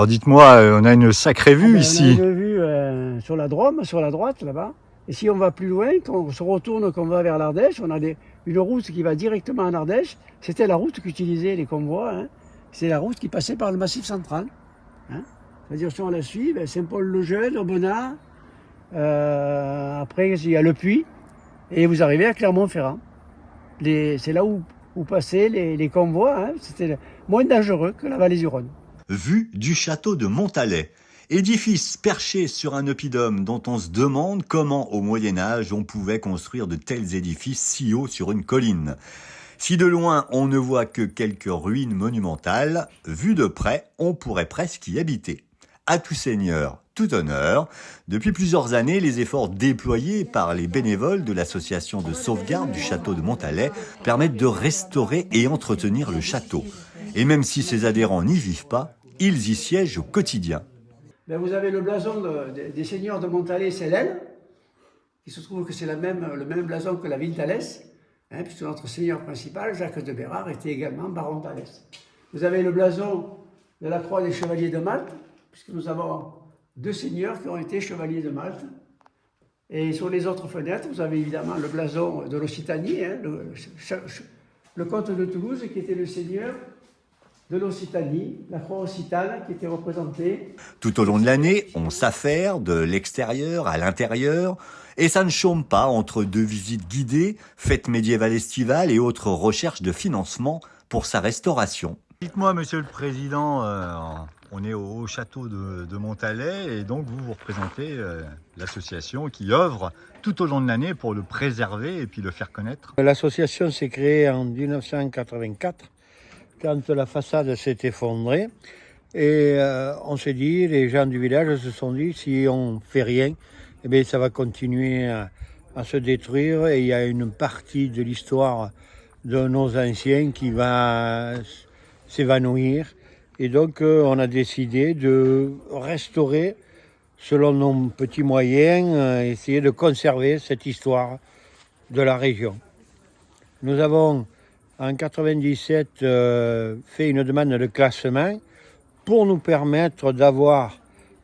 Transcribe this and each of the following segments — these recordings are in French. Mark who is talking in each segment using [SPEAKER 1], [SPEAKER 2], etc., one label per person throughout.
[SPEAKER 1] Alors dites-moi, on a une sacrée vue ici.
[SPEAKER 2] On a une vue sur la Drôme, sur la droite là-bas. Et si on va plus loin, quand on se retourne, qu'on va vers l'Ardèche, on a une route qui va directement en Ardèche. C'était la route qu'utilisaient les convois. Hein. C'est la route qui passait par le Massif central. Hein. C'est-à-dire si on la suit, Saint-Paul-le-Jeune, Aubenas, après il y a le Puy, et vous arrivez à Clermont-Ferrand. C'est là où passaient les convois. Hein. C'était moins dangereux que la vallée du Rhône.
[SPEAKER 1] Vue du château de Montalet. Édifice perché sur un oppidum dont on se demande comment au Moyen-Âge on pouvait construire de tels édifices si haut sur une colline. Si de loin on ne voit que quelques ruines monumentales, vu de près on pourrait presque y habiter. À tout seigneur, tout honneur. Depuis plusieurs années, les efforts déployés par les bénévoles de l'association de sauvegarde du château de Montalet permettent de restaurer et entretenir le château. Et même si ses adhérents n'y vivent pas, ils y siègent au quotidien.
[SPEAKER 2] Vous avez le blason des seigneurs de Montalet, c'est l'aile. Il se trouve que c'est le même blason que la ville d'Alès, hein, puisque notre seigneur principal, Jacques de Bérard, était également baron d'Alès. Vous avez le blason de la croix des chevaliers de Malte, puisque nous avons deux seigneurs qui ont été chevaliers de Malte. Et sur les autres fenêtres, vous avez évidemment le blason de l'Occitanie, hein, le comte de Toulouse, qui était le seigneur de l'Occitanie, la croix occitane qui était représentée.
[SPEAKER 1] Tout au long de l'année, on s'affaire de l'extérieur à l'intérieur, et ça ne chôme pas entre deux visites guidées, fêtes médiévales estivales et autres recherches de financement pour sa restauration. Dites-moi, Monsieur le Président, on est au château de Montalet, et donc vous représentez l'association qui œuvre tout au long de l'année pour le préserver et puis le faire connaître.
[SPEAKER 3] L'association s'est créée en 1984. Quand la façade s'est effondrée, et on s'est dit, les gens du village se sont dit, si on fait rien, eh bien, ça va continuer à se détruire, et il y a une partie de l'histoire de nos anciens qui va s'évanouir. Et donc on a décidé de restaurer, selon nos petits moyens, essayer de conserver cette histoire de la région. Nous avons en 1997, fait une demande de classement pour nous permettre d'avoir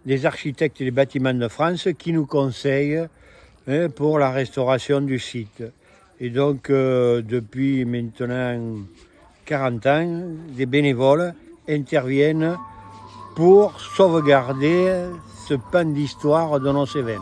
[SPEAKER 3] des architectes des bâtiments de France qui nous conseillent pour la restauration du site. Et donc, depuis maintenant 40 ans, des bénévoles interviennent pour sauvegarder ce pan d'histoire de nos Cévennes.